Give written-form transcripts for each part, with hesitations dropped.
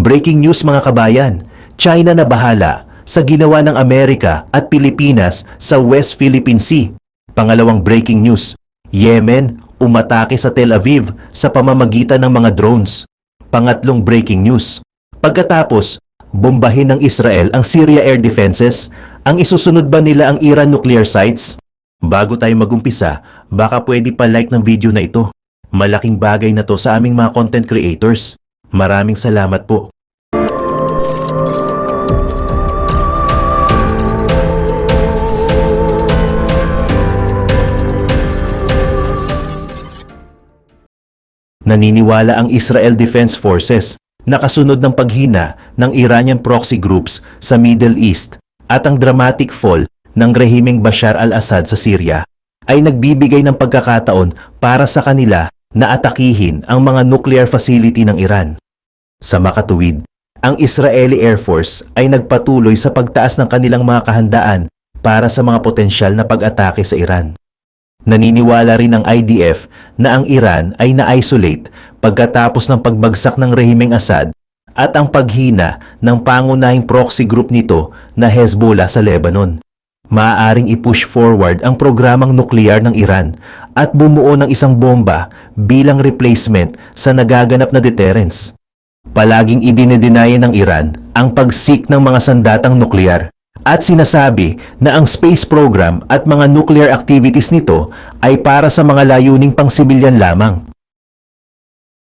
Breaking news mga kabayan, China na bahala sa ginawa ng Amerika at Pilipinas sa West Philippine Sea. Pangalawang breaking news, Yemen umatake sa Tel Aviv sa pamamagitan ng mga drones. Pangatlong breaking news, pagkatapos bombahin ng Israel ang Syria air defenses, ang isusunod ba nila ang Iran nuclear sites? Bago tayo magumpisa, baka pwede pa like ng video na ito. Malaking bagay na to sa aming mga content creators. Maraming salamat po. Naniniwala ang Israel Defense Forces na kasunod ng paghina ng Iranian proxy groups sa Middle East at ang dramatic fall ng rehimeng Bashar al-Assad sa Syria ay nagbibigay ng pagkakataon para sa kanila na atakihin ang mga nuclear facility ng Iran. Sa makatuwid, ang Israeli Air Force ay nagpatuloy sa pagtaas ng kanilang mga kahandaan para sa mga potensyal na pag-atake sa Iran. Naniniwala rin ang IDF na ang Iran ay na-isolate pagkatapos ng pagbagsak ng rehimeng Assad at ang paghina ng pangunahing proxy group nito na Hezbollah sa Lebanon. Maaaring i-push forward ang programang nuklear ng Iran at bumuo ng isang bomba bilang replacement sa nagaganap na deterrence. Palaging idinedeny ng Iran ang pag-seek ng mga sandatang nuklear at sinasabi na ang space program at mga nuclear activities nito ay para sa mga layuning pang-sibilyan lamang.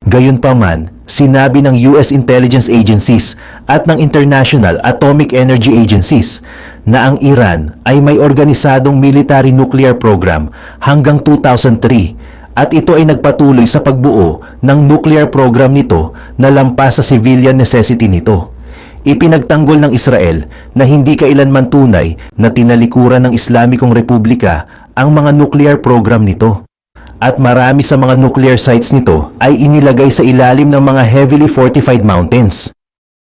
Gayunpaman, sinabi ng US intelligence agencies at ng International Atomic Energy Agencies na ang Iran ay may organisadong military nuclear program hanggang 2003 at ito ay nagpatuloy sa pagbuo ng nuclear program nito na lampas sa civilian necessity nito. Ipinagtanggol ng Israel na hindi kailanman tunay na tinalikuran ng Islamikong Republika ang mga nuclear program nito. At marami sa mga nuclear sites nito ay inilagay sa ilalim ng mga heavily fortified mountains.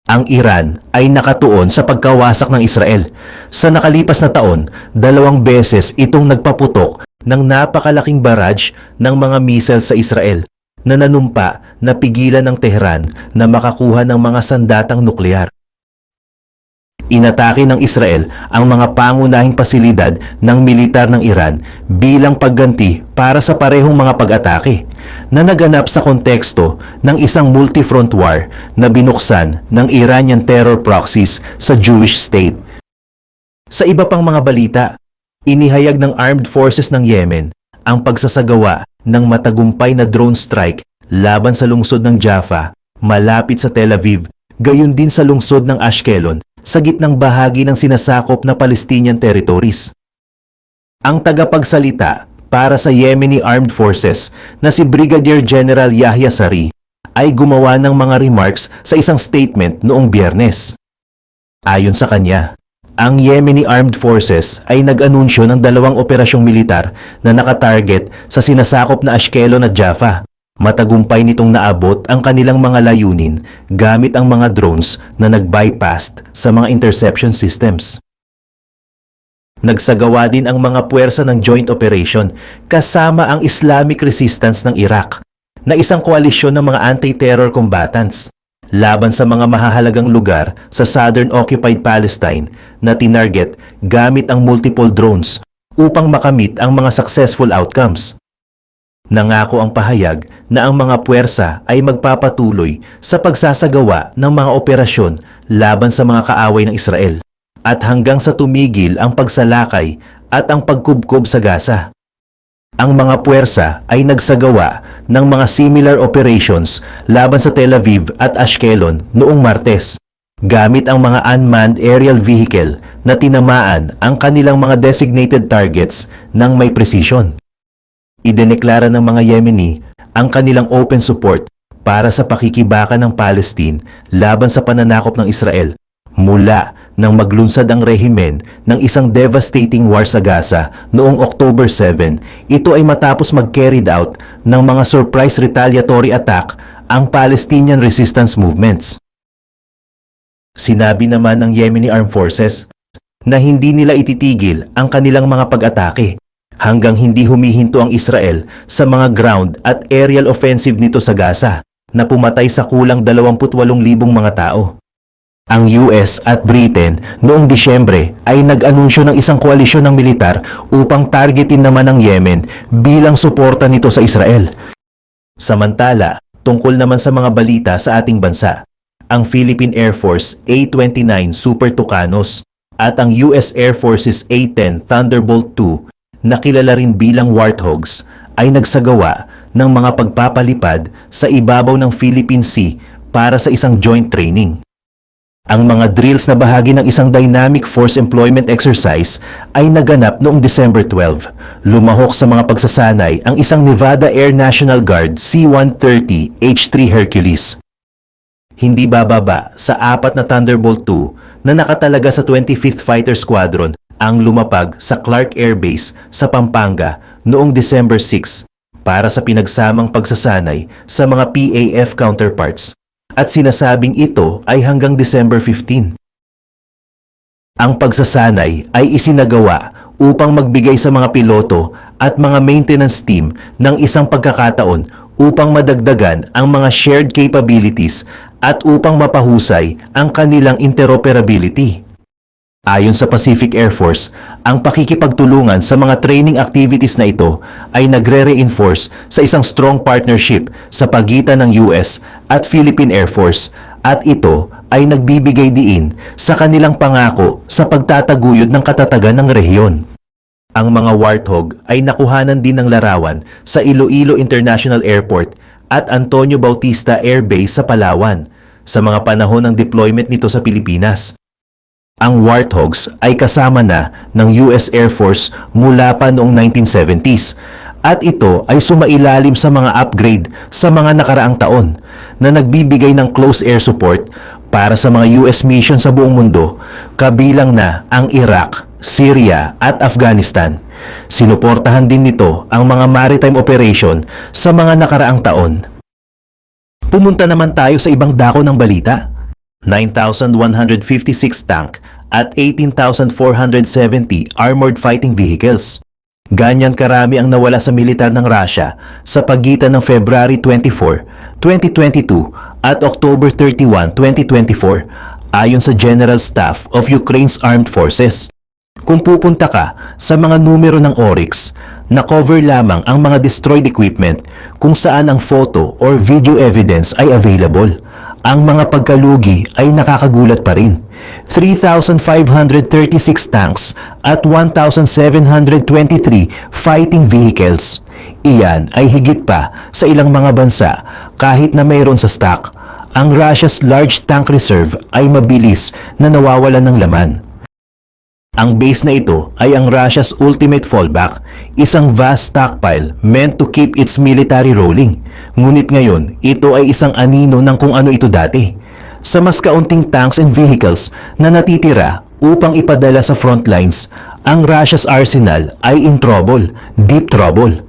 Ang Iran ay nakatuon sa pagkawasak ng Israel. Sa nakalipas na taon, 2 beses itong nagpaputok ng napakalaking barrage ng mga missile sa Israel na nanumpa na pigilan ng Tehran na makakuha ng mga sandatang nuklear. Inatake ng Israel ang mga pangunahing pasilidad ng militar ng Iran bilang pagganti para sa parehong mga pag-atake na naganap sa konteksto ng isang multi-front war na binuksan ng Iranian terror proxies sa Jewish state. Sa iba pang mga balita, inihayag ng Armed Forces ng Yemen ang pagsasagawa ng matagumpay na drone strike laban sa lungsod ng Jaffa, malapit sa Tel Aviv, gayon din sa lungsod ng Ashkelon, sa gitnang bahagi ng sinasakop na Palestinian territories. Ang tagapagsalita para sa Yemeni Armed Forces na si Brigadier General Yahya Sari ay gumawa ng mga remarks sa isang statement noong Biyernes. Ayon sa kanya, ang Yemeni Armed Forces ay nag-anunsyo ng 2 operasyong militar na nakatarget sa sinasakop na Ashkelon at Jaffa. Matagumpay nitong naabot ang kanilang mga layunin gamit ang mga drones na nag-bypass sa mga interception systems. Nagsagawa din ang mga puwersa ng joint operation kasama ang Islamic Resistance ng Iraq na isang koalisyon ng mga anti-terror combatants laban sa mga mahahalagang lugar sa southern occupied Palestine na tinarget gamit ang multiple drones upang makamit ang mga successful outcomes. Nangako ang pahayag na ang mga puwersa ay magpapatuloy sa pagsasagawa ng mga operasyon laban sa mga kaaway ng Israel at hanggang sa tumigil ang pagsalakay at ang pagkubkob sa Gaza. Ang mga puwersa ay nagsagawa ng mga similar operations laban sa Tel Aviv at Ashkelon noong Martes gamit ang mga unmanned aerial vehicle na tinamaan ang kanilang mga designated targets ng may precision. Idineklara ng mga Yemeni ang kanilang open support para sa pakikibaka ng Palestine laban sa pananakop ng Israel mula nang maglunsad ang rehimen ng isang devastating war sa Gaza noong October 7. Ito ay matapos mag-carried out ng mga surprise retaliatory attack ang Palestinian resistance movements. Sinabi naman ng Yemeni Armed Forces na hindi nila ititigil ang kanilang mga pag-atake hanggang hindi humihinto ang Israel sa mga ground at aerial offensive nito sa Gaza na pumatay sa kulang 28,000 mga tao. Ang US at Britain noong Disyembre ay nag-anunsyo ng isang koalisyon ng militar upang targetin naman ang Yemen bilang suporta nito sa Israel. Samantala, tungkol naman sa mga balita sa ating bansa, ang Philippine Air Force A-29 Super Tucanos at ang US Air Force's A-10 Thunderbolt II na kilala rin bilang Warthogs ay nagsagawa ng mga pagpapalipad sa ibabaw ng Philippine Sea para sa isang joint training. Ang mga drills na bahagi ng isang dynamic force employment exercise ay naganap noong December 12. Lumahok sa mga pagsasanay ang isang Nevada Air National Guard C-130 H-3 Hercules. Hindi bababa sa 4 na Thunderbolt II na nakatalaga sa 25th Fighter Squadron ang lumapag sa Clark Air Base sa Pampanga noong December 6 para sa pinagsamang pagsasanay sa mga PAF counterparts. At sinasabing ito ay hanggang December 15. Ang pagsasanay ay isinagawa upang magbigay sa mga piloto at mga maintenance team ng isang pagkakataon upang madagdagan ang mga shared capabilities at upang mapahusay ang kanilang interoperability. Ayon sa Pacific Air Force, ang pakikipagtulungan sa mga training activities na ito ay nagre-reinforce sa isang strong partnership sa pagitan ng US at Philippine Air Force at ito ay nagbibigay diin sa kanilang pangako sa pagtataguyod ng katatagan ng rehiyon. Ang mga Warthog ay nakuhanan din ng larawan sa Iloilo International Airport at Antonio Bautista Air Base sa Palawan sa mga panahon ng deployment nito sa Pilipinas. Ang Warthogs ay kasama na ng US Air Force mula pa noong 1970s at ito ay sumailalim sa mga upgrade sa mga nakaraang taon na nagbibigay ng close air support para sa mga US mission sa buong mundo, kabilang na ang Iraq, Syria at Afghanistan. Sinuportahan din nito ang mga maritime operation sa mga nakaraang taon. Pumunta naman tayo sa ibang dako ng balita. 9,156 tank at 18,470 armored fighting vehicles. Ganyan karami ang nawala sa militar ng Russia sa pagitan ng February 24, 2022 at October 31, 2024 ayon sa General Staff of Ukraine's Armed Forces. Kung pupunta ka sa mga numero ng Oryx, na-cover lamang ang mga destroyed equipment kung saan ang photo or video evidence ay available. Ang mga pagkalugi ay nakakagulat pa rin. 3,536 tanks at 1,723 fighting vehicles. Iyan ay higit pa sa ilang mga bansa kahit na mayroon sa stock. Ang Russia's large tank reserve ay mabilis na nawawalan ng laman. Ang base na ito ay ang Russia's ultimate fallback, isang vast stockpile meant to keep its military rolling. Ngunit ngayon, ito ay isang anino ng kung ano ito dati. Sa mas kaunting tanks and vehicles na natitira upang ipadala sa front lines, ang Russia's arsenal ay in trouble, deep trouble.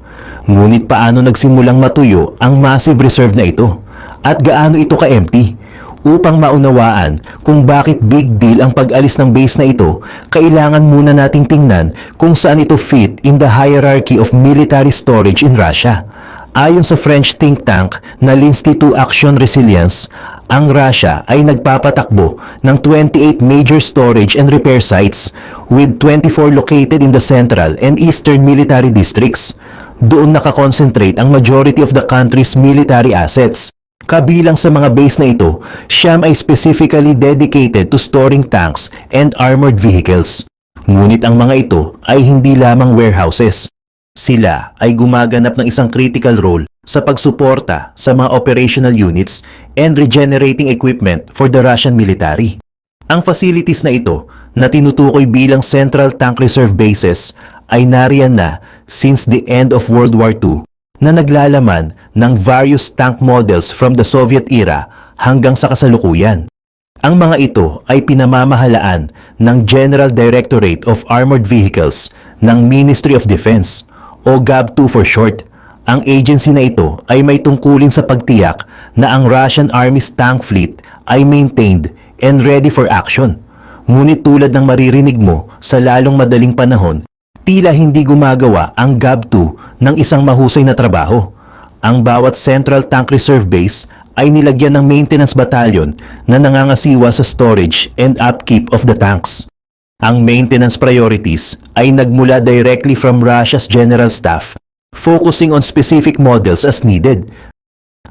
Ngunit paano nagsimulang matuyo ang massive reserve na ito? At gaano ito ka-empty? Upang maunawaan kung bakit big deal ang pag-alis ng base na ito, kailangan muna nating tingnan kung saan ito fit in the hierarchy of military storage in Russia. Ayon sa French think tank na l'Institut Action Resilience, ang Russia ay nagpapatakbo ng 28 major storage and repair sites with 24 located in the central and eastern military districts. Doon nakakonsentrate ang majority of the country's military assets. Kabilang sa mga base na ito, siyam ay specifically dedicated to storing tanks and armored vehicles. Ngunit ang mga ito ay hindi lamang warehouses. Sila ay gumaganap ng isang critical role sa pagsuporta sa mga operational units and regenerating equipment for the Russian military. Ang facilities na ito na tinutukoy bilang Central Tank Reserve Bases ay nariyan na since the end of World War II na naglalaman ng various tank models from the Soviet era hanggang sa kasalukuyan. Ang mga ito ay pinamamahalaan ng General Directorate of Armored Vehicles ng Ministry of Defense o GAV-2 for short. Ang agency na ito ay may tungkulin sa pagtiyak na ang Russian Army's tank fleet ay maintained and ready for action. Ngunit tulad ng maririnig mo sa lalong madaling panahon, tila hindi gumagawa ang GAV-2 ng isang mahusay na trabaho. Ang bawat Central Tank Reserve Base ay nilagyan ng maintenance battalion na nangangasiwa sa storage and upkeep of the tanks. Ang maintenance priorities ay nagmula directly from Russia's general staff, focusing on specific models as needed.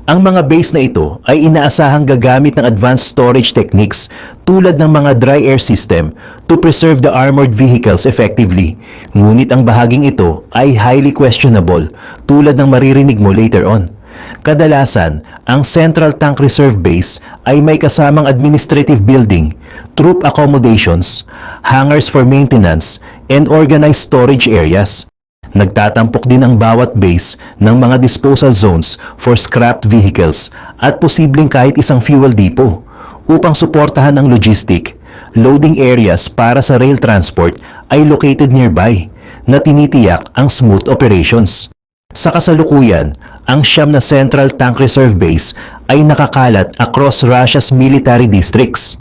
Ang mga base na ito ay inaasahang gagamit ng advanced storage techniques tulad ng mga dry air system to preserve the armored vehicles effectively. Ngunit ang bahaging ito ay highly questionable tulad ng maririnig mo later on. Kadalasan, ang Central Tank Reserve Base ay may kasamang administrative building, troop accommodations, hangars for maintenance, and organized storage areas. Nagtatampok din ang bawat base ng mga disposal zones for scrapped vehicles at posibleng kahit isang fuel depot upang suportahan ang logistic. Loading areas para sa rail transport ay located nearby na tinitiyak ang smooth operations. Sa kasalukuyan, ang siyam na Central Tank Reserve Base ay nakakalat across Russia's military districts.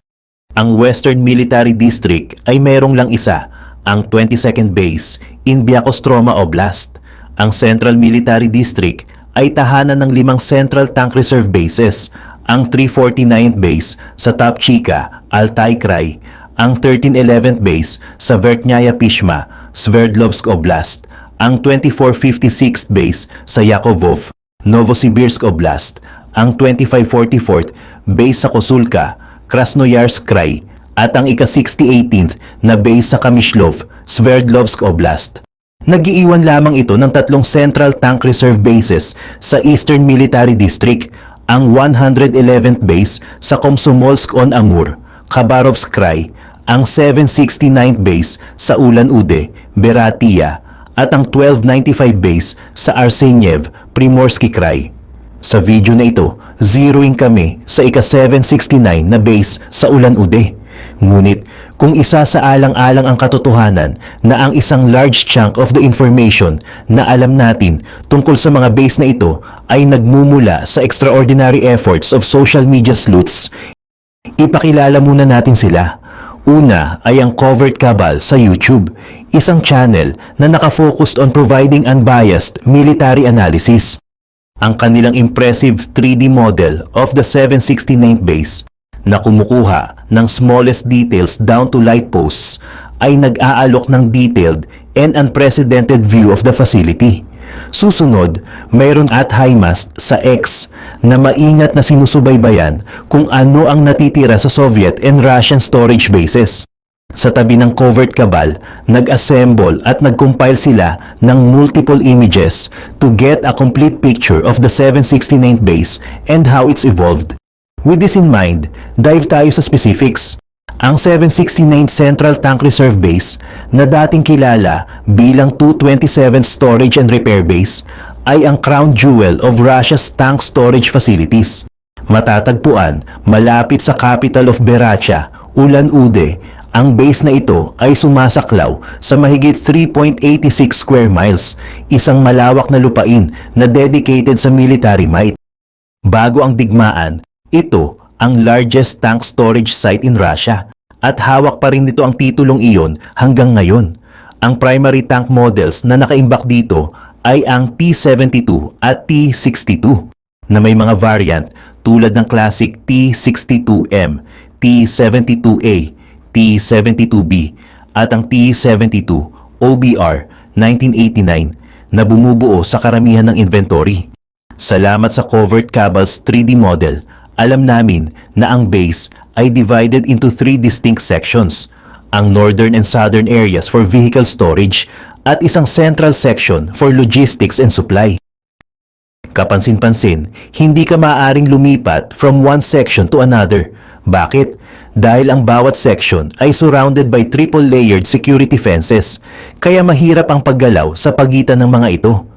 Ang Western Military District ay mayroong lang isa, ang 22nd Base in Byakostroma Oblast. Ang Central Military District ay tahanan ng 5 Central Tank Reserve Bases, ang 349th Base sa Tapchika, Altai Krai, ang 1311th Base sa Verkhnaya Pishma, Sverdlovsk Oblast, ang 2456th Base sa Yakovov, Novosibirsk Oblast, ang 2544th Base sa Kosulka, Krasnoyarsk Krai, at ang ika-6018th na base sa Kamyshlov, Sverdlovsk Oblast. Nag-iiwan lamang ito ng 3 Central Tank Reserve Bases sa Eastern Military District, ang 111th Base sa Komsomolsk-on-Amur, Khabarovsk Krai, ang 769th Base sa Ulan-Ude, Beratia, at ang 1295 Base sa Arsenyev, Primorsky Krai. Sa video na ito, zeroing kami sa ika-769 na base sa Ulan-Ude. Ngunit kung isa sa alang-alang ang katotohanan na ang isang large chunk of the information na alam natin tungkol sa mga base na ito ay nagmumula sa extraordinary efforts of social media sleuths, ipakilala muna natin sila. Una ay ang Covert Cabal sa YouTube, isang channel na nakafocused on providing unbiased military analysis. Ang kanilang impressive 3D model of the 769th base na kumukuha ng smallest details down to light posts ay nag-aalok ng detailed and unprecedented view of the facility. Susunod, mayroon at HIMARS sa X na maingat na sinusubaybayan kung ano ang natitira sa Soviet and Russian storage bases. Sa tabi ng Covert Cabal, nag-assemble at nag-compile sila ng multiple images to get a complete picture of the 769th base and how it's evolved. With this in mind, dive tayo sa specifics. Ang 769th Central Tank Reserve Base na dating kilala bilang 227th Storage and Repair Base ay ang crown jewel of Russia's tank storage facilities. Matatagpuan malapit sa capital of Beratia, Ulan-Ude. Ang base na ito ay sumasaklaw sa mahigit 3.86 square miles, isang malawak na lupain na dedicated sa military might. Bago ang digmaan, ito ang largest tank storage site in Russia at hawak pa rin nito ang titulong iyon hanggang ngayon. Ang primary tank models na nakaimbak dito ay ang T-72 at T-62 na may mga variant tulad ng classic T-62M, T-72A, T-72B at ang T-72 OBR 1989 na bumubuo sa karamihan ng inventory. Salamat sa Covert Cabal's 3D model, alam namin na ang base ay divided into 3 distinct sections, ang northern and southern areas for vehicle storage at isang central section for logistics and supply. Kapansin-pansin, hindi ka maaaring lumipat from one section to another. Bakit? Dahil ang bawat section ay surrounded by triple-layered security fences, kaya mahirap ang paggalaw sa pagitan ng mga ito.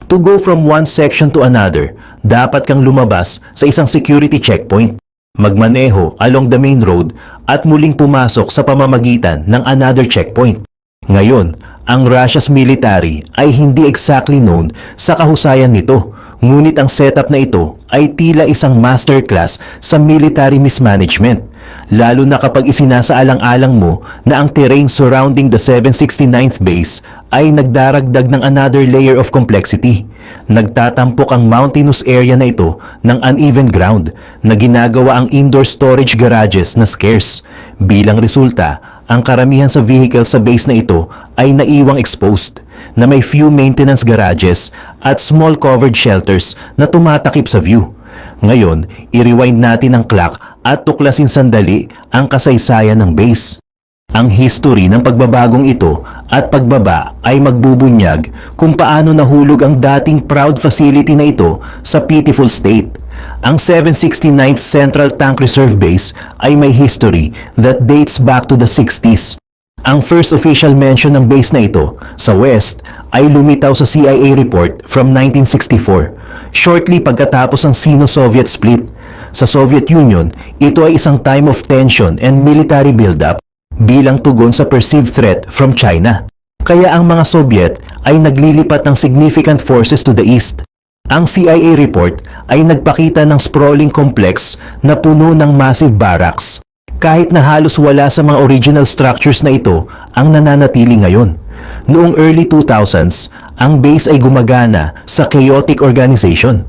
To go from one section to another, dapat kang lumabas sa isang security checkpoint, magmaneho along the main road at muling pumasok sa pamamagitan ng another checkpoint. Ngayon, ang Russia's military ay hindi exactly known sa kahusayan nito, Ngunit ang setup na ito ay tila isang masterclass sa military mismanagement, lalo na kapag isinasaalang-alang mo na ang terrain surrounding the 769th base ay nagdaragdag ng another layer of complexity. Nagtatampok ang mountainous area na ito ng uneven ground na ginagawa ang indoor storage garages na scarce. Bilang resulta, ang karamihan sa vehicles sa base na ito ay naiwang exposed, na may few maintenance garages at small covered shelters na tumatakip sa view. Ngayon, i-rewind natin ang clock at tuklasin sandali ang kasaysayan ng base. Ang history ng pagbabagong ito at pagbaba ay magbubunyag kung paano nahulog ang dating proud facility na ito sa pitiful state. Ang 769th Central Tank Reserve Base ay may history that dates back to the 60s. Ang first official mention ng base na ito sa West ay lumitaw sa CIA report from 1964, shortly pagkatapos ng Sino-Soviet split. Sa Soviet Union, ito ay isang time of tension and military buildup bilang tugon sa perceived threat from China. Kaya ang mga Soviet ay naglilipat ng significant forces to the east. Ang CIA report ay nagpakita ng sprawling complex na puno ng massive barracks. Kahit na halos wala sa mga original structures na ito ang nananatili ngayon. Noong early 2000s, ang base ay gumagana sa chaotic organization.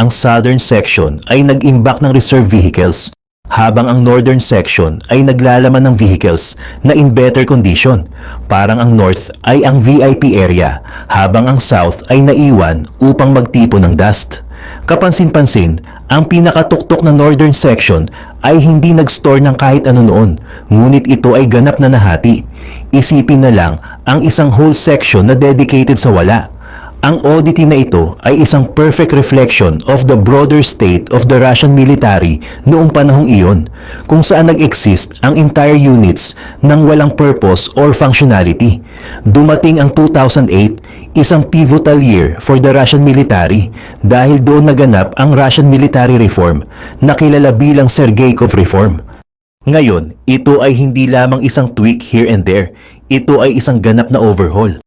Ang southern section ay nag-imbak ng reserve vehicles, habang ang northern section ay naglalaman ng vehicles na in better condition. Parang ang north ay ang VIP area, habang ang south ay naiwan upang magtipon ng dust. Kapansin-pansin, ang pinakatuktok na northern section ay hindi nag-store ng kahit ano noon, ngunit ito ay ganap na nahati. Isipin na lang ang isang whole section na dedicated sa wala. Ang oddity na ito ay isang perfect reflection of the broader state of the Russian military noong panahong iyon, kung saan nag-exist ang entire units ng walang purpose or functionality. Dumating ang 2008, isang pivotal year for the Russian military dahil doon naganap ang Russian military reform na kilala bilang Sergeyikov Reform. Ngayon, ito ay hindi lamang isang tweak here and there, ito ay isang ganap na overhaul.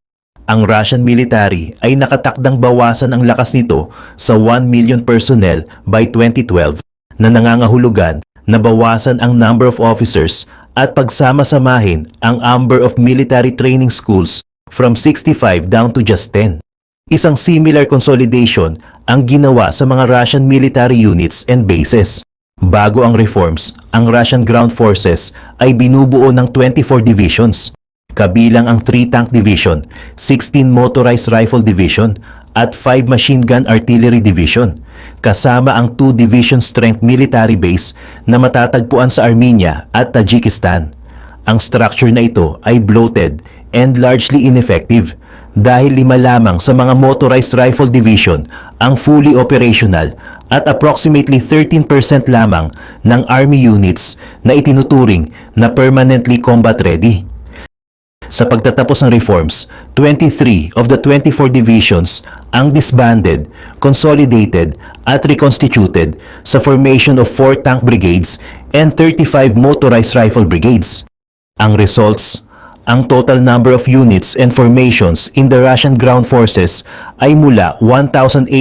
Ang Russian military ay nakatakdang bawasan ang lakas nito sa 1 million personnel by 2012 na nangangahulugan na bawasan ang number of officers at pagsama-samahin ang number of military training schools from 65 down to just 10. Isang similar consolidation ang ginawa sa mga Russian military units and bases. Bago ang reforms, ang Russian ground forces ay binubuo ng 24 divisions, kabilang ang 3 tank division, 16 motorized rifle division, at 5 machine gun artillery division, kasama ang 2 division strength military base na matatagpuan sa Armenia at Tajikistan. Ang structure na ito ay bloated and largely ineffective dahil 5 lamang sa mga motorized rifle division ang fully operational at approximately 13% lamang ng army units na itinuturing na permanently combat ready. Sa pagtatapos ng reforms, 23 of the 24 divisions ang disbanded, consolidated at reconstituted sa formation of 4 tank brigades and 35 motorized rifle brigades. Ang results, ang total number of units and formations in the Russian ground forces ay mula 1,890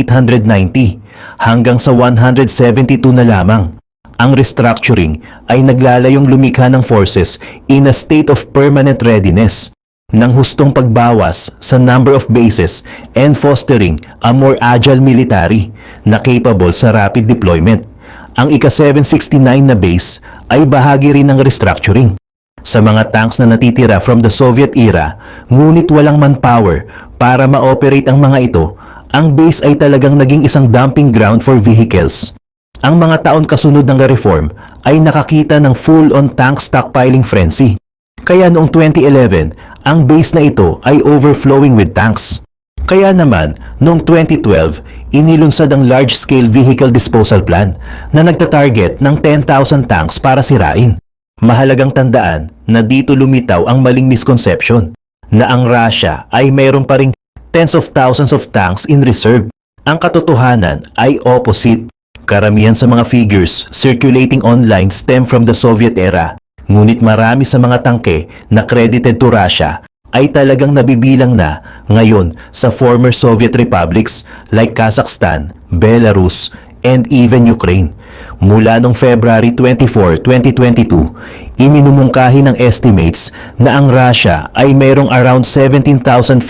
hanggang sa 172 na lamang. Ang restructuring ay naglalayong lumikha ng forces in a state of permanent readiness, ng hustong pagbawas sa number of bases and fostering a more agile military na capable sa rapid deployment. Ang ika-769 na base ay bahagi rin ng restructuring. Sa mga tanks na natitira from the Soviet era, ngunit walang manpower para ma-operate ang mga ito, ang base ay talagang naging isang dumping ground for vehicles. Ang mga taon kasunod ng reform ay nakakita ng full-on tank stockpiling frenzy. Kaya noong 2011, ang base na ito ay overflowing with tanks. Kaya naman, noong 2012, inilunsad ang large-scale vehicle disposal plan na nagtatarget ng 10,000 tanks para sirain. Mahalagang tandaan na dito lumitaw ang maling misconception na ang Russia ay mayroon pa ring tens of thousands of tanks in reserve. Ang katotohanan ay opposite. Karamihan sa mga figures circulating online stem from the Soviet era, ngunit marami sa mga tangke na credited to Russia ay talagang nabibilang na ngayon sa former Soviet republics like Kazakhstan, Belarus, and even Ukraine. Mula noong February 24, 2022, iminumungkahi ng estimates na ang Russia ay mayroong around 17,500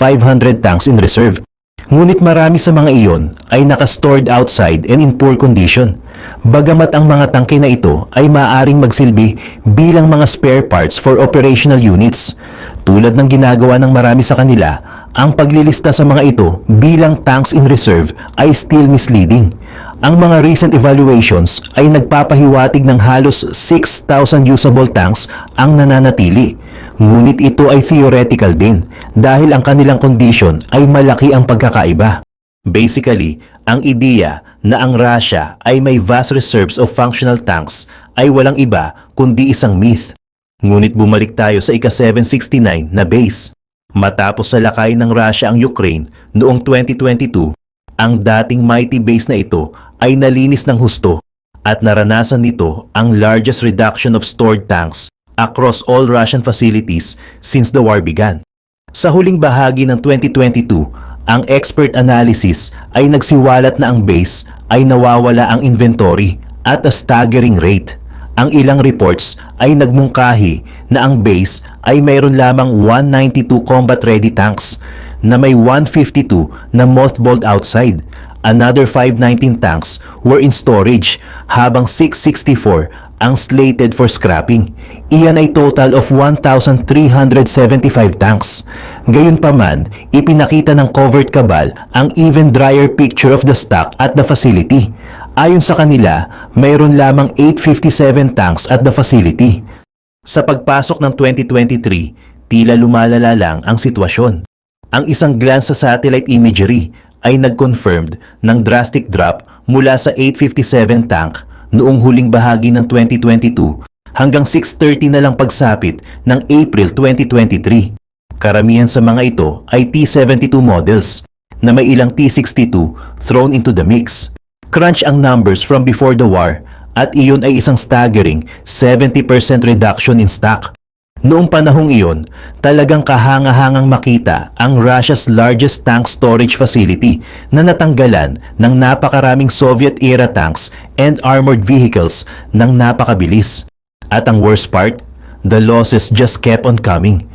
tanks in reserve. Ngunit marami sa mga iyon ay naka-stored outside and in poor condition. Bagamat ang mga tangke na ito ay maaaring magsilbi bilang mga spare parts for operational units. Tulad ng ginagawa ng marami sa kanila, ang paglilista sa mga ito bilang tanks in reserve ay still misleading. Ang mga recent evaluations ay nagpapahiwatig ng halos 6,000 usable tanks ang nananatili. Ngunit ito ay theoretical din dahil ang kanilang condition ay malaki ang pagkakaiba. Basically, ang ideya na ang Russia ay may vast reserves of functional tanks ay walang iba kundi isang myth. Ngunit bumalik tayo sa ika-769 na base. Matapos salakay ng Russia ang Ukraine noong 2022, ang dating mighty base na ito ay nalinis ng husto at naranasan nito ang largest reduction of stored tanks across all Russian facilities since the war began. Sa huling bahagi ng 2022, ang expert analysis ay nagsiwalat na ang base ay nawawala ang inventory at a staggering rate. Ang ilang reports ay nagmungkahi na ang base ay mayroon lamang 192 combat-ready tanks na may 152 na mothballed outside. Another 519 tanks were in storage habang 664 ang slated for scrapping. Iyan ay total of 1,375 tanks. Gayunpaman, ipinakita ng covert cabal ang even drier picture of the stock at the facility. Ayon sa kanila, mayroon lamang 857 tanks at the facility. Sa pagpasok ng 2023, tila lumalala lang ang sitwasyon. Ang isang glance sa satellite imagery ay nag-confirmed ng drastic drop mula sa 857 tank noong huling bahagi ng 2022 hanggang 630 na lang pagsapit ng April 2023. Karamihan sa mga ito ay T-72 models na may ilang T-62 thrown into the mix. Crunch ang numbers from before the war at iyon ay isang staggering 70% reduction in stock. Noong panahong iyon, talagang kahanga-hangang makita ang Russia's largest tank storage facility na natanggalan ng napakaraming Soviet-era tanks and armored vehicles ng napakabilis. At ang worst part, the losses just kept on coming.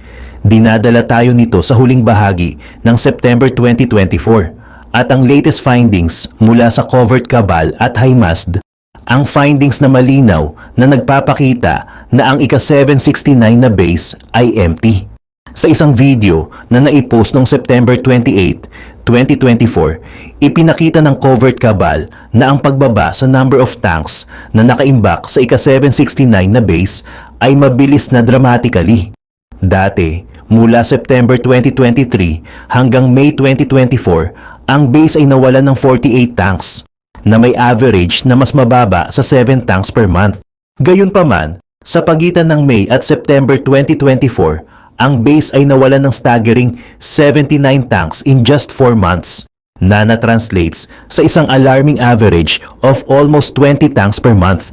Dinadala tayo nito sa huling bahagi ng September 2024 at ang latest findings mula sa covert cabal at HIMARS, ang findings na malinaw na nagpapakita na ang ika-769 na base ay empty. Sa isang video na naipost noong September 28, 2024, ipinakita ng covert cabal na ang pagbaba sa number of tanks na nakaimbak sa ika-769 na base ay mabilis na dramatically. Dati, mula September 2023 hanggang May 2024, ang base ay nawalan ng 48 tanks na may average na mas mababa sa 7 tanks per month. Gayunpaman, sa pagitan ng May at September 2024, ang base ay nawalan ng staggering 79 tanks in just 4 months, na translates sa isang alarming average of almost 20 tanks per month.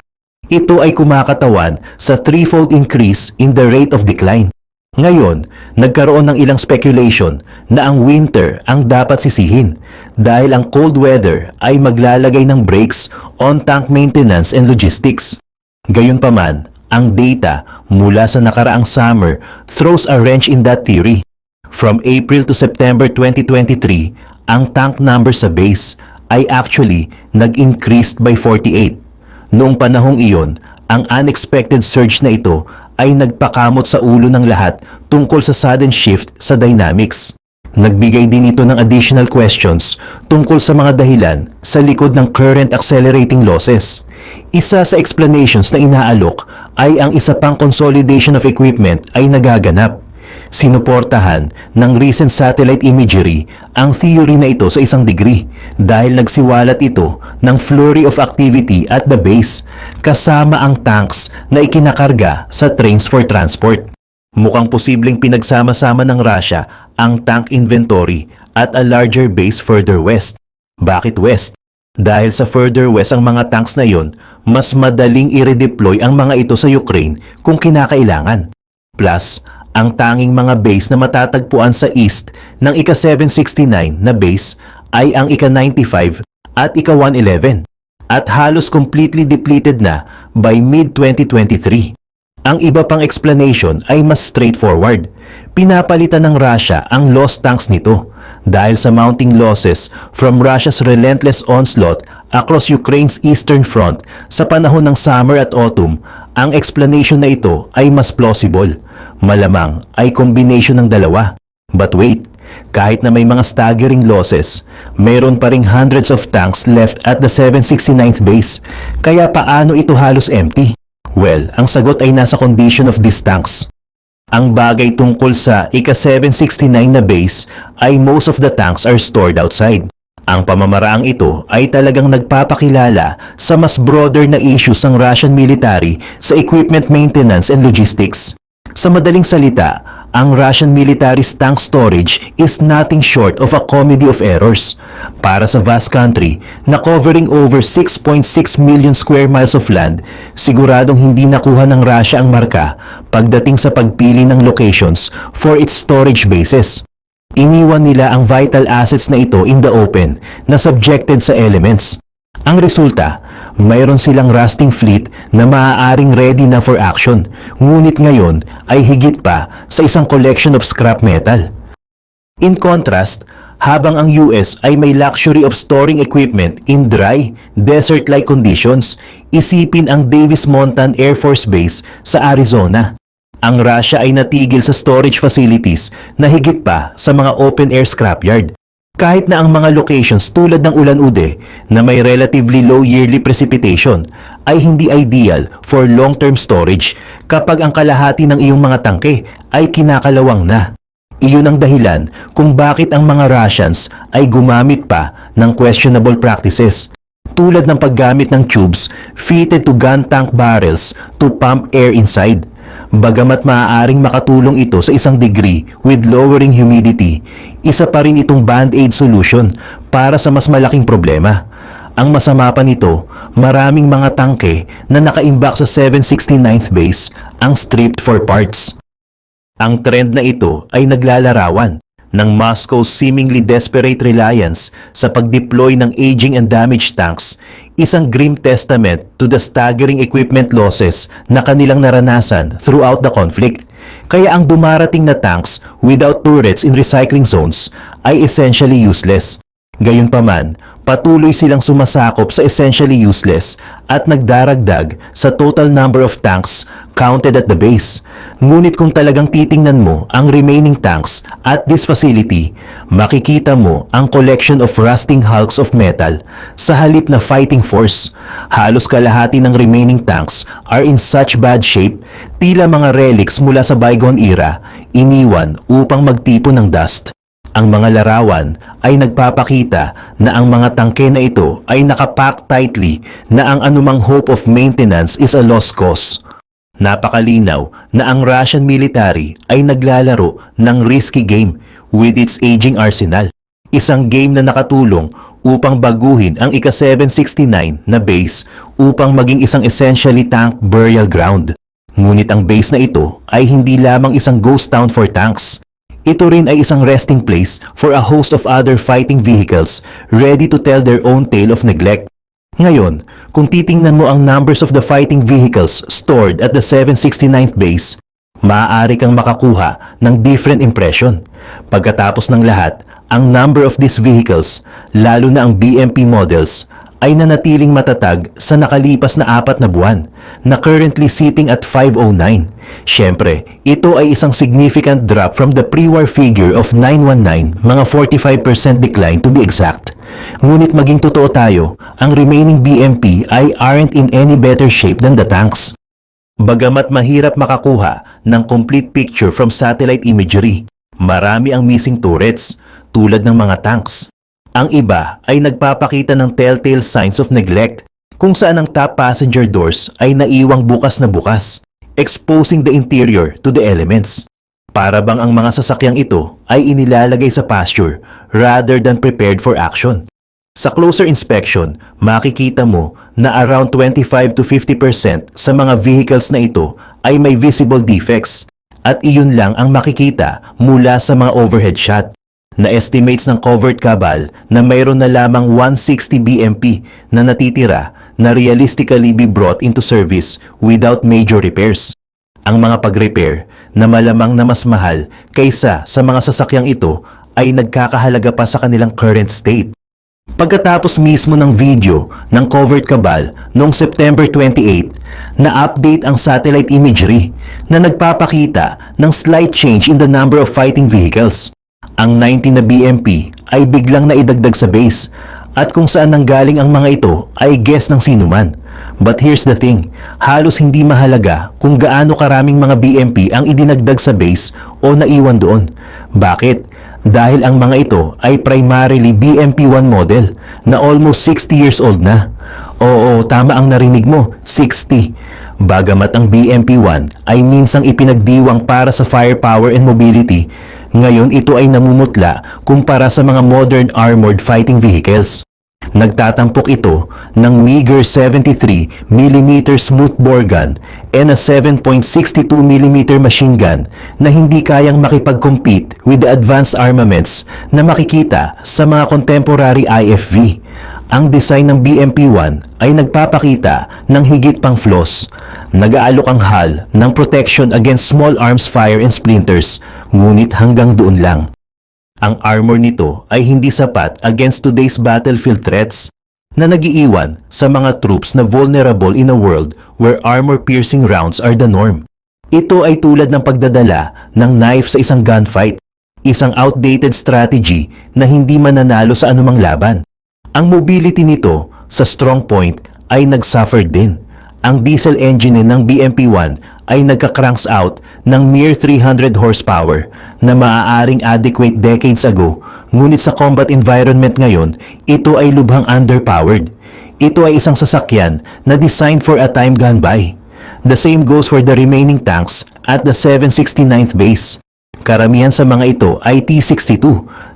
Ito ay kumakatawan sa threefold increase in the rate of decline. Ngayon, nagkaroon ng ilang speculation na ang winter ang dapat sisihin dahil ang cold weather ay maglalagay ng brakes on tank maintenance and logistics. Gayunpaman, ang data mula sa nakaraang summer throws a wrench in that theory. From April to September 2023, ang tank number sa base ay actually nag-increased by 48. Noong panahong iyon, ang unexpected surge na ito ay nagpakamot sa ulo ng lahat tungkol sa sudden shift sa dynamics. Nagbigay din ito ng additional questions tungkol sa mga dahilan sa likod ng current accelerating losses. Isa sa explanations na inaalok ay ang isa pang consolidation of equipment ay nagaganap. Sinuportahan ng recent satellite imagery ang theory na ito sa isang degree dahil nagsiwalat ito ng flurry of activity at the base kasama ang tanks na ikinakarga sa trains for transport. Mukhang posibleng pinagsama-sama ng Russia ang tank inventory at a larger base further west. Bakit west? Dahil sa further west ang mga tanks na yon, mas madaling i-redeploy ang mga ito sa Ukraine kung kinakailangan. Plus, Ang tanging mga base na matatagpuan sa east ng ika-769 na base ay ang ika-95 at ika-111 at halos completely depleted na by mid-2023. Ang iba pang explanation ay mas straightforward. Pinapalitan ng Russia ang lost tanks nito dahil sa mounting losses from Russia's relentless onslaught across Ukraine's eastern front sa panahon ng summer at autumn. Ang explanation na ito ay mas plausible. Malamang ay combination ng dalawa. But wait, kahit na may mga staggering losses, mayroon pa ring hundreds of tanks left at the 769th base. Kaya paano ito halos empty? Well, ang sagot ay nasa condition of these tanks. Ang bagay tungkol sa ika-769 na base ay most of the tanks are stored outside. Ang pamamaraang ito ay talagang nagpapakilala sa mas broader na issues ng Russian military sa equipment maintenance and logistics. Sa madaling salita, ang Russian military's tank storage is nothing short of a comedy of errors. Para sa vast country na covering over 6.6 million square miles of land, siguradong hindi nakuha ng Russia ang marka pagdating sa pagpili ng locations for its storage bases. Iniwan nila ang vital assets na ito in the open na subjected sa elements. Ang resulta, mayroon silang rusting fleet na maaaring ready na for action, ngunit ngayon ay higit pa sa isang collection of scrap metal. In contrast, habang ang US ay may luxury of storing equipment in dry, desert-like conditions, isipin ang Davis Monthan Air Force Base sa Arizona. Ang Russia ay natigil sa storage facilities na higit pa sa mga open-air scrapyard. Kahit na ang mga locations tulad ng Ulan-Ude na may relatively low yearly precipitation ay hindi ideal for long-term storage kapag ang kalahati ng iyong mga tangke ay kinakalawang na. Iyon ang dahilan kung bakit ang mga Russians ay gumamit pa ng questionable practices tulad ng paggamit ng tubes fitted to gun tank barrels to pump air inside. Bagamat maaaring makatulong ito sa isang degree with lowering humidity, isa pa rin itong band-aid solution para sa mas malaking problema. Ang masama pa nito, maraming mga tangke na nakaimbak sa 769th base ang stripped for parts. Ang trend na ito ay naglalarawan ng Moscow's seemingly desperate reliance sa pag-deploy ng aging and damaged tanks, isang grim testament to the staggering equipment losses na kanilang naranasan throughout the conflict. Kaya ang dumarating na tanks without turrets in recycling zones ay essentially useless. Gayunpaman, patuloy silang sumasakop sa essentially useless at nagdaragdag sa total number of tanks counted at the base. Ngunit kung talagang titingnan mo ang remaining tanks at this facility, makikita mo ang collection of rusting hulks of metal sa halip na fighting force. Halos kalahati ng remaining tanks are in such bad shape, tila mga relics mula sa bygone era, iniwan upang magtipon ng dust. Ang mga larawan ay nagpapakita na ang mga tangke na ito ay nakapack tightly na ang anumang hope of maintenance is a lost cause. Napakalinaw na ang Russian military ay naglalaro ng risky game with its aging arsenal. Isang game na nakatulong upang baguhin ang ika-769 na base upang maging isang essentially tank burial ground. Ngunit ang base na ito ay hindi lamang isang ghost town for tanks. Ito rin ay isang resting place for a host of other fighting vehicles ready to tell their own tale of neglect. Ngayon, kung titingnan mo ang numbers of the fighting vehicles stored at the 769th base, maaari kang makakuha ng different impression. Pagkatapos ng lahat, ang number of these vehicles, lalo na ang BMP models, ay nanatiling matatag sa nakalipas na 4 na buwan, na currently sitting at 509. Siyempre, ito ay isang significant drop from the pre-war figure of 919, mga 45% decline to be exact. Ngunit maging totoo tayo, ang remaining BMP ay aren't in any better shape than the tanks. Bagamat mahirap makakuha ng complete picture from satellite imagery, marami ang missing turrets, tulad ng mga tanks. Ang iba ay nagpapakita ng telltale signs of neglect, kung saan ang top passenger doors ay naiwang bukas na bukas, exposing the interior to the elements. Para bang ang mga sasakyang ito ay inilalagay sa pasture rather than prepared for action. Sa closer inspection, makikita mo na around 25 to 50% sa mga vehicles na ito ay may visible defects. At iyon lang ang makikita mula sa mga overhead shot. Na-estimates ng Covert Cabal na mayroon na lamang 160 BMP na natitira na realistically be brought into service without major repairs. Ang mga pag-repair na malamang na mas mahal kaysa sa mga sasakyang ito ay nagkakahalaga pa sa kanilang current state. Pagkatapos mismo ng video ng Covert Cabal noong September 28, na-update ang satellite imagery na nagpapakita ng slight change in the number of fighting vehicles. Ang 19 na BMP ay biglang naidagdag sa base at kung saan nanggaling ang mga ito ay guess ng sinuman. But here's the thing, halos hindi mahalaga kung gaano karaming mga BMP ang idinagdag sa base o naiwan doon. Bakit? Dahil ang mga ito ay primarily BMP-1 model na almost 60 years old na. Oo, tama ang narinig mo, 60. Bagamat ang BMP-1 ay minsang ipinagdiwang para sa firepower and mobility, ngayon ito ay namumutla kumpara sa mga modern armored fighting vehicles. Nagtatampok ito ng meager 73mm smoothbore gun and a 7.62mm machine gun na hindi kayang makipag-compete with the advanced armaments na makikita sa mga contemporary IFV. Ang design ng BMP-1 ay nagpapakita ng higit pang flaws. Nag-aalok ang hull ng protection against small arms fire and splinters, ngunit hanggang doon lang. Ang armor nito ay hindi sapat against today's battlefield threats na nagiiwan sa mga troops na vulnerable in a world where armor-piercing rounds are the norm. Ito ay tulad ng pagdadala ng knife sa isang gunfight, isang outdated strategy na hindi mananalo sa anumang laban. Ang mobility nito sa strong point ay nag-suffer din. Ang diesel engine ng BMP-1 ay nagka-cranks out ng mere 300 horsepower na maaaring adequate decades ago, ngunit sa combat environment ngayon, ito ay lubhang underpowered. Ito ay isang sasakyan na designed for a time gone by. The same goes for the remaining tanks at the 769th base. Karamihan sa mga ito ay T-62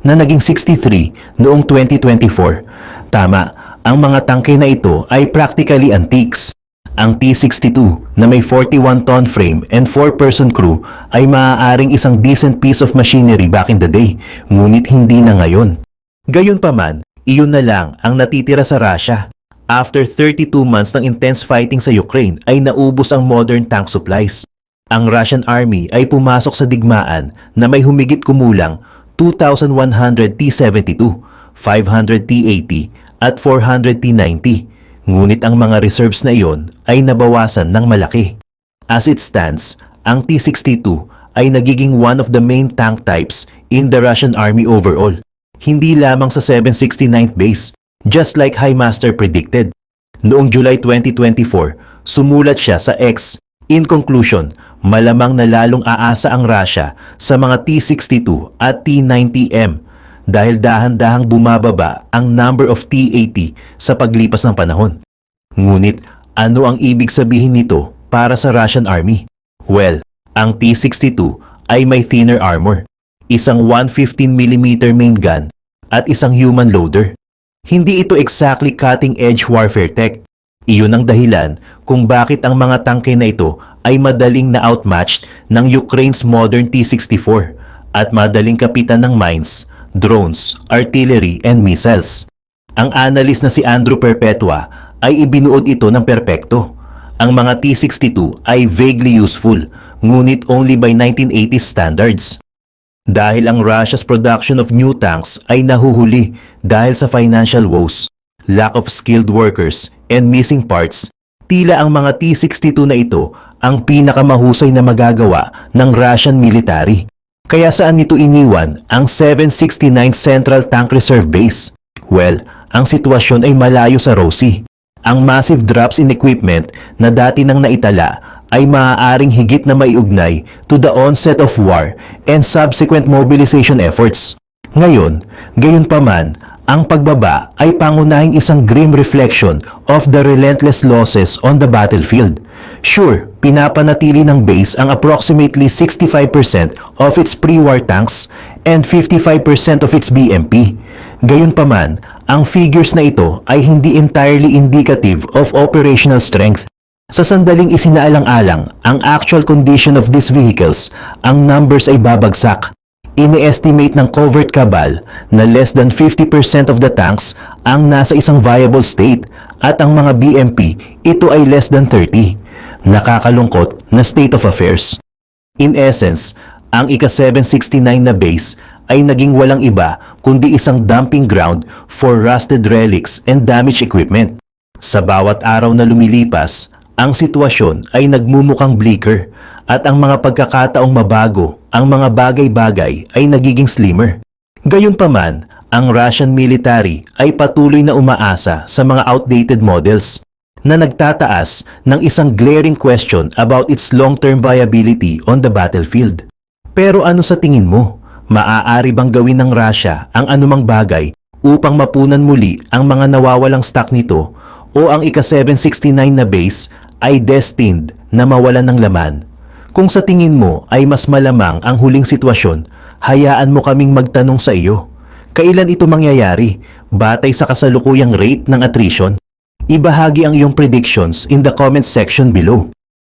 na naging 63 noong 2024. Tama, ang mga tangke na ito ay practically antiques. Ang T-62 na may 41-ton frame and 4-person crew ay maaaring isang decent piece of machinery back in the day, ngunit hindi na ngayon. Gayunpaman, iyon na lang ang natitira sa Russia. After 32 months ng intense fighting sa Ukraine ay naubos ang modern tank supplies. Ang Russian Army ay pumasok sa digmaan na may humigit kumulang 2,100 T-72, 500 T-80 at 400 T-90. Ngunit ang mga reserves na iyon ay nabawasan ng malaki. As it stands, ang T-62 ay nagiging one of the main tank types in the Russian Army overall. Hindi lamang sa 769th base, just like High Master predicted. Noong July 2024, sumulat siya sa X. In conclusion, malamang na lalong aasa ang Russia sa mga T-62 at T-90M dahil dahan-dahang bumababa ang number of T-80 sa paglipas ng panahon. Ngunit ano ang ibig sabihin nito para sa Russian Army? Well, ang T-62 ay may thinner armor, isang 115mm main gun at isang human loader. Hindi ito exactly cutting-edge warfare tech. Iyon ang dahilan kung bakit ang mga tangke na ito ay madaling na outmatched ng Ukraine's modern T-64 at madaling kapitan ng mines, drones, artillery, and missiles. Ang analyst na si Andrew Perpetua ay ibinuod ito ng perpekto. Ang mga T-62 ay vaguely useful, ngunit only by 1980s standards. Dahil ang Russia's production of new tanks ay nahuhuli dahil sa financial woes, lack of skilled workers, and missing parts, tila ang mga T-62 na ito ang pinakamahusay na magagawa ng Russian military. Kaya saan nito iniwan ang 769th Central Tank Reserve Base? Well, ang sitwasyon ay malayo sa Rosie. Ang massive drops in equipment na dati nang naitala ay maaaring higit na maiugnay to the onset of war and subsequent mobilization efforts. Ngayon, gayunpaman, ang pagbaba ay pangunahing isang grim reflection of the relentless losses on the battlefield. Sure, pinapanatili ng base ang approximately 65% of its pre-war tanks and 55% of its BMP. Gayunpaman, ang figures na ito ay hindi entirely indicative of operational strength. Sa sandaling isinaalang-alang ang actual condition of these vehicles, ang numbers ay babagsak. Ini-estimate ng Covert Cabal na less than 50% of the tanks ang nasa isang viable state at ang mga BMP ito ay less than 30. Nakakalungkot na state of affairs. In essence, ang ika-769 na base ay naging walang iba kundi isang dumping ground for rusted relics and damaged equipment. Sa bawat araw na lumilipas, ang sitwasyon ay nagmumukhang bleaker at ang mga pagkakataong mabago, ang mga bagay-bagay ay nagiging slimmer. Gayunpaman, ang Russian military ay patuloy na umaasa sa mga outdated models na nagtataas ng isang glaring question about its long-term viability on the battlefield. Pero ano sa tingin mo? Maaari bang gawin ng Russia ang anumang bagay upang mapunan muli ang mga nawawalang stock nito o ang ika-769 na base ay destined na mawalan ng laman? Kung sa tingin mo ay mas malamang ang huling sitwasyon, hayaan mo kaming magtanong sa iyo. Kailan ito mangyayari batay sa kasalukuyang rate ng attrition? Ibahagi ang iyong predictions in the comment section below.